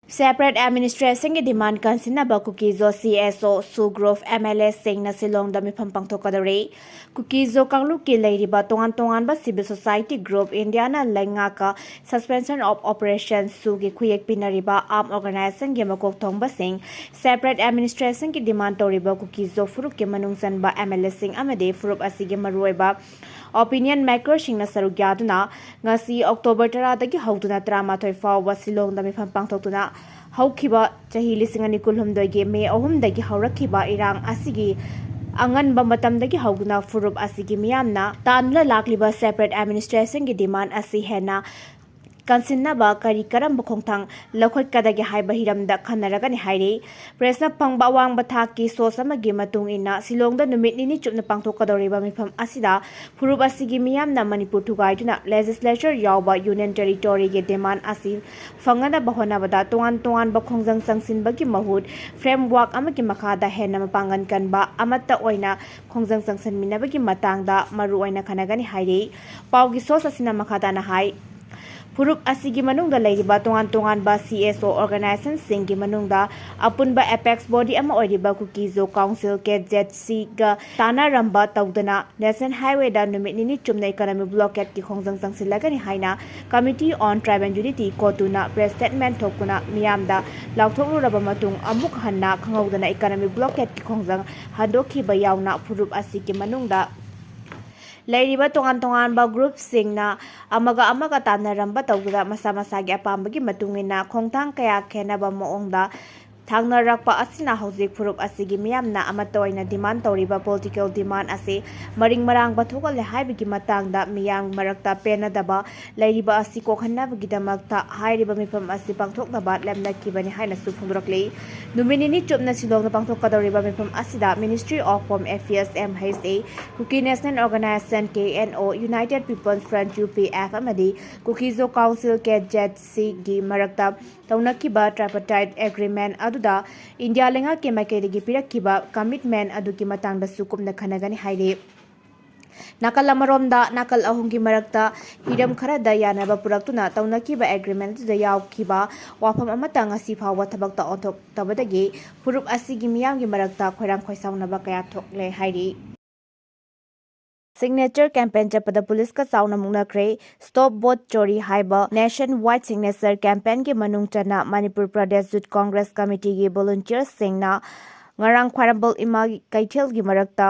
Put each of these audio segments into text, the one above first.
Separate administration की demand कंसिनब Kuki Zo CSO सुग्रोव MLA सिंह सिलोंग मिफम पांथोकदौरी कुकीजो कांगलू की लेरिबा तोंगान तोंगानबा सिविल सोसाइटी ग्रुप इंडिया ना लेंगाका सस्पेंशन ऑफ ऑपरेशन सु की खुयेक पिनरिबा आर्म ऑर्गेनाइजेशन के मकोक थोंगबा सिंह सेपरेट एडमिनिस्ट्रेशन की डिमांड तौरिबा कुकीजो फुरुप के मनुंग चनबा MLA सिंह अमदे फुरुप असिगे मरुओइबा ओपिनियन मेकर सिंह सरुक यादुना ngasi October 10 dagi hawduna 13 fawba silong da mifam pangthokuna hawkhiba chahi 2023 ge May 3 dagi hawrakhiba irang asigi anganba matamdagi hawduna furup asigi miyamna tanla lakliba separate administration gi demand asi hena Kansin kari karam bukongtang lakhot kadagi haiba hiramda khanaragani hairi presna pangba wang bathak ki sosama gi matung ina silongda numit nini chupna pangthokadoriba mifam asida furup asigi miyamna Manipur thugaiduna legislature yawba union territory ge demand asi fangana bahona bada tongan bakhongjang sangsin bagi mahut framework amagi makhada hena mapangan kanba amatta oina khongjang sangsan minabagi matangda maru oina khanagani hairi paugi sos asina makhada na hai Furup asigi manungda leiriba tongan ba CSO organization Singgi manungda apunba apex body ama oiriba Kukizo council KZC ga tana ramba tawdana national highway da numit nini chumna economic blockade ki khongjang sangsilagani haina committee on tribe and unity kotuna press statement thokuna miyamda lauthoklu raba matung amuk hanna khangawdana economic blockade ki khongjang handokhi ba yauna furup asigi manungda Lairiba tongan ba group singna amaga tanaramba tawda masa masagi apambagi matungina khongthang kaya khenaba moongda thangnarakpa asina hojik furup asigi miyamna amatoina demand tawriba political demand ase maring marang bathokal haibigi matangda miyam marakta penadaba lairiba asi kokhanabagi damakta hairiba mifam asi pangthoknaba lemnakibani haina su phumrakle numinini chupna silongna pangthokadoriba mifam asida Ministry of Home Affairs MHA Kuki National Organization KNO United People's Front UPF amadi Kukizo Council KZC gi marakta tawnakiba tripartite agreement aduda India lenga ke maikegi pirakkiba commitment aduki matangda sukumna khanagani haire nakal amaromda nakal ahumgi marakta hiram khara da yanaba puraktuna tawnakiba agreement da yawkiba wafam amata ngasi phawa thabakta othok tabadagi furup asigi miyamgi marakta khoirang khoisaunaba kaya thokle hairi Signature campaign chapada police ka Chaona Muknakhre stop boat chori haiba nationwide signature campaign ke manung chana Manipur Pradesh Youth Congress Committee ge volunteers singna ngarang khwarambal ima kaithel gi marakta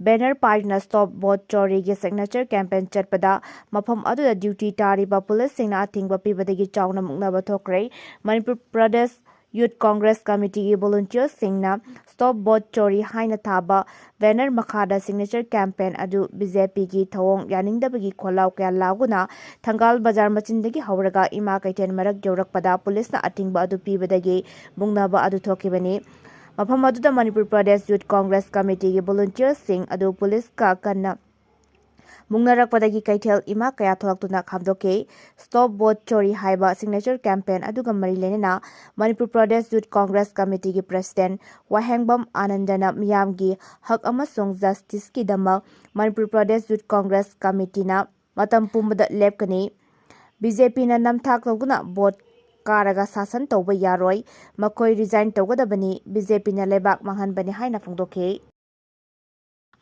banner parna stop boat chori ge signature campaign chatpada mafam adu duty tariba police singna athingba pibadagi Chaona Muknaba thokre Manipur Pradesh Youth Congress Committee ki volunteers singna stop boat chori haina thaba banner makhada signature campaign adu BJP ki thawong yaningdabagi kholaw kya laguna thangal bazar machindagi hawraga ima kaiten marak jawrakpada police na atingba adu pibadagi mungnaba adu thokibani mafam adu da Manipur Pradesh Youth Congress Committee ki volunteers sing adu police ka kanna Mungnarakpadagi kaithel ima kaya tholaktuna khamdoke stop boat chori haiba signature campaign aduga mari lenena Manipur Pradesh Youth Congress Committee ki president Wahengbam Anandana Miyam gi hak amasung justice ki dama Manipur Pradesh Youth Congress Committee na matam pumbada lepkani BJP na namthak loguna boat karaga sasan tawba yaroi makoi resign tawgadabani BJP na lebak manghanbani haina phongdoke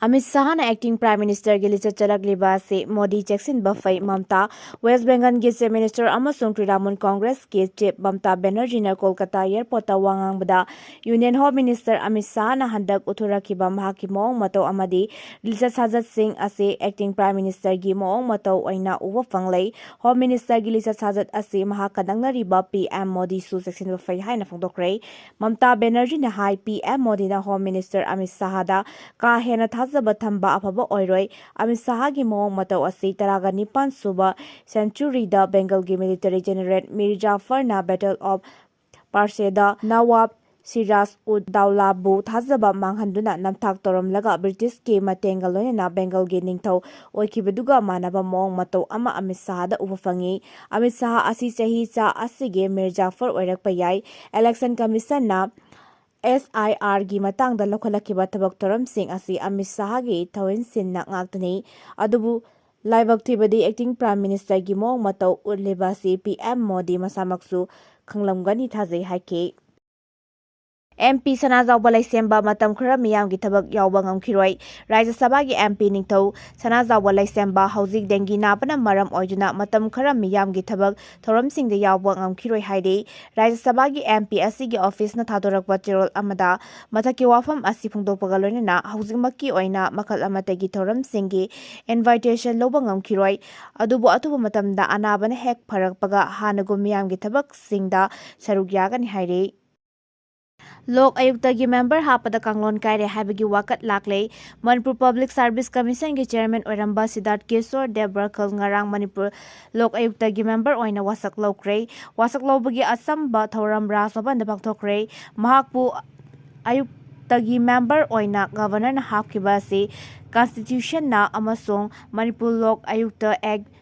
Amit Shah na acting prime minister gi licha chalagliba se Modi Jackson Buffai Mamta West Bengal gi se minister amasung Trinamool Congress ke chief Mamta Banerjee na Kolkata airport ta wangang bada Union Home Minister Amit Shah na handak uthurakhiba mahaki mawng mato amadi licha Sajat Singh ase acting prime minister gi mawng mato oina uwa fanglei Home Minister gi licha Sajat ase mahakadangariba PM Modi su Jackson Buffai haina phongdokre Mamta Banerjee na hai PM Modi na Home Minister Amit Shah da ka hena Hazaba thamba afaba oiroi Amit Shah gi mawng matau asi taraga nipan suba century da Bengal gi military general Mir Jafar na Battle of Parseda Nawab Siraj ud Dawla bu thazaba manghanduna namthak torom laga British ki matenga loina Bengal gi ningthau oikibaduga manaba mawng matau ama Amit Shah da uba fangi Amit Shah asi chahi cha asige Mir Jafar oirakpa yai election commission na SIR gi matangda lokhalakhiba thabak toram sing asi Amit Shah gi thawin sinna ngaktani adubu laibak thibadi acting prime minister gi mawng matau utleba si PM Modi masamaksu खंगलमगनी थाजै हाइके MP Sanajaoba Laisemba Matam Khara Miyam gi thabak yawba ngamkhiroi Rajya Sabha gi MP Ningthau Sanajaoba Laisemba hauzik dengi napana maram oiduna Matam Khara Miyam gi thabak thoramsingda yawba ngamkhiroi haide Rajya Sabha gi MP asigi office na thadorakba cherol amada mathaki wafam asi phungdokpaga loinana hauzikmakki oina makhl amatagi thoramsinggi invitation loba ngamkhiroi adubu atubu matamda anabana hek pharakpaga hanagu miyam gi thabak singda saruk yagani haide Lok Ayukta gi member hapada kanglon kaire habagi wakat lakle Manipur Public Service Commission gi chairman oiramba Siddharth Kishore Debrakal ngarang Manipur Lok Ayukta gi member oina wasak lokre wasak lobagi asamba thoram rasaba na pakthokre mahakpu Ayukta gi member oina governor na hapkiba se constitution na amasong Manipur Lok Ayukta Act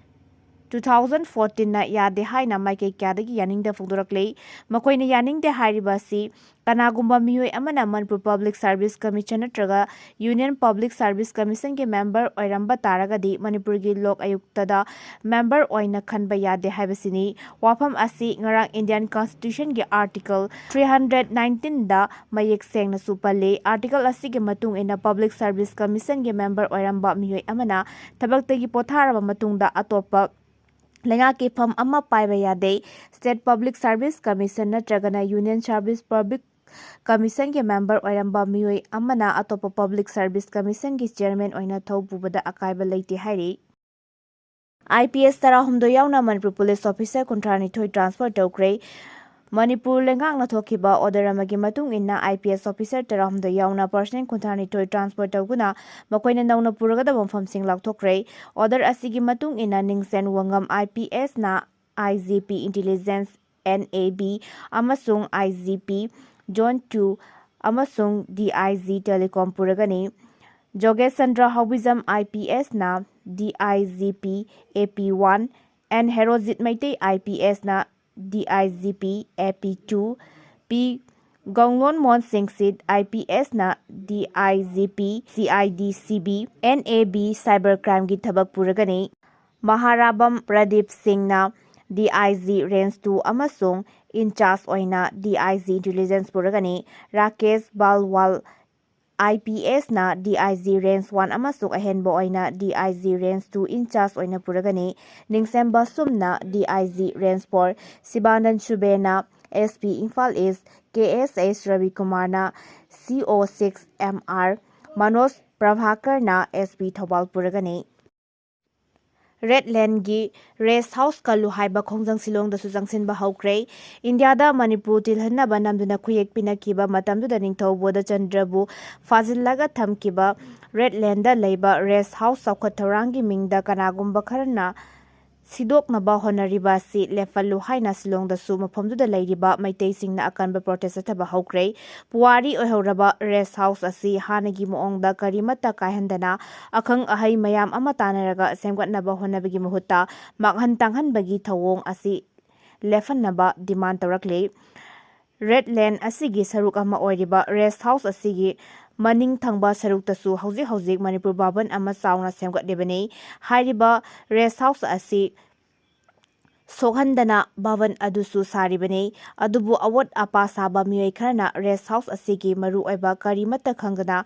2014 na yade haina maikei kyadagi yaningda phungdorakle makoina yaningde hyriba si kanagumba miyoi amana Manipur Public Service Commission natraga Union Public Service Commission ke member oiramba taragadi Manipur gi Lok Ayukta da member oina khanba yade haibasini wafam asi ngarang Indian Constitution gi Article 319 da mayek sengna supalle article asi ge matung ina Public Service Commission ge member oiramba miyoi amana thabaktagi potharaba matungda atopa Lenga ke fam amma paiba yade State Public Service Commission natragana Union Service Public Commission ke member oiramba miyoi amana atopa Public Service Commission ki chairman oina thopubada akaiba leite hairi IPS tarahumdo yauna Manipur Police Officer Kuntrani Thoi transfer tokre Manipur lengang na thokiba order amagi matung inna IPS officer tarahumdo yauna person Kuntrani Thoi transfer toguna makoina nauna puragada bomfam sing lakthokre order asigi matung inna ningsen wangam IPS na IGP Intelligence NAB amasung IGP John 2 amasung DIG Telecom puragani Jogesh Chandra Hobizam IPS na DIGP AP1 and Herozit Maite IPS na DIGP AP2 P Gonglon Mon Singh Sid IPS na DIGP CIDCB NAB Cybercrime gi thabak puragani Maharabam Pradeep Singh na DIG Range 2 amasung in charge oina DIG Intelligence puragani Rakesh Balwal IPS na DIG Range 1 amasung ahenbo oina DIG Range 2 in charge oina puragani Ningsemba Sumna DIG Range 4 Sibandan Shube na SP Imphal East KSH Ravi Kumar na CO6 MR Manoj Prabhakar na SP Thobal puragani Redland gi rest house kalu haiba khongjang silong da sujangsin ba haukre India da Manipur tilhanna ba namduna khuyek pinakiba matamdu da ningthau boda chandrabu fazillaga thamkiba Redland da leiba rest house saukhat thorangi mingda kanagumba kharna sidok na ba honariba si lefalu haina silong da su mafamdu da leiriba maitei singna akanba protest ta ba haukre puwari oihoraba rest house asi hanagi moong da karimata kaihandana akhang ahai mayam ama tanaraga semgatna ba honabagi muhutta makhan tanghan bagi thawong asi lefan ba demand torakle Redland asigi saruk ama oiriba rest house asigi maning thangba saruk tasu hauzik Manipur baban ama sauna semgat debani hyriba rest house asi sokhandana baban adusu saribani adubu awat apa saba miyoi kharna rest house asigi maru oiba karimata khangana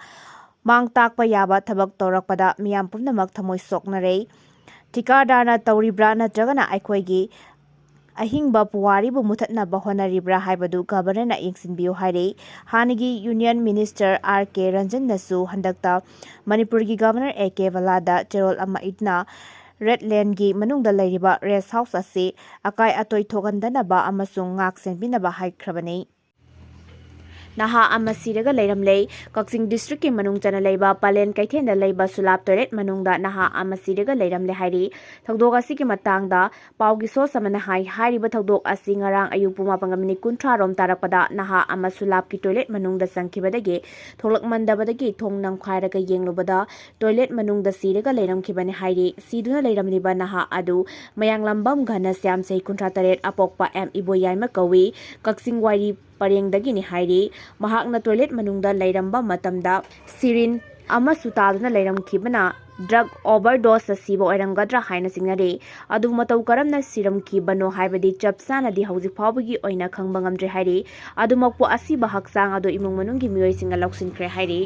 mang takpa yaba thabak torakpada miyam pumnamak thamoi soknare thikadarna tauribra natragana aikhoigi ahingba puwari bu muthatna ba honaribra haibadu governor na yengsinbiu haire hanigi union minister RK Ranjan nasu handakta Manipur gi governor AK Valada cherol ama itna Redland gi manungda leiriba rest house ase akai atoi thogandana ba amasung ngak senbina ba haikrabani Naha amasiraga leiramlei Kaksing district ki manung chana leiba palen kaithenda leiba sulap toilet manungda naha amasiraga leiramle hairi thagdok asi ki matangda paugi so samana hairiba thagdok asi ngarang ayuk puma pangamini kunthra rom tarakpada naha amasulap ki toilet manungda sangkibadagi tholak mandabadagi thongnang khairaga yenglubada toilet manungda siraga leiramkibani hairi siduna leiramliba naha adu mayanglambam ghana syam sei kunthra taret apokpa M Iboyai makawi Kaksing wari parengdagi ni hairi mahakna toilet manungda leiramba matamda sirin ama sutaduna leiramkhibana drug overdose सिबा ओइरमगद्रा हाइना चिंगनारे अदु मतौ करमना सिरमखिबनो हाइबदि चप चानादि हौजिक फाउबगी ओइना खंबा ngamdre हाइरे अदुमकपो असिबा हक्सांग अदु इमुंग मनुंगी मियोइसिंगा लौसिनख्रे हाइरे।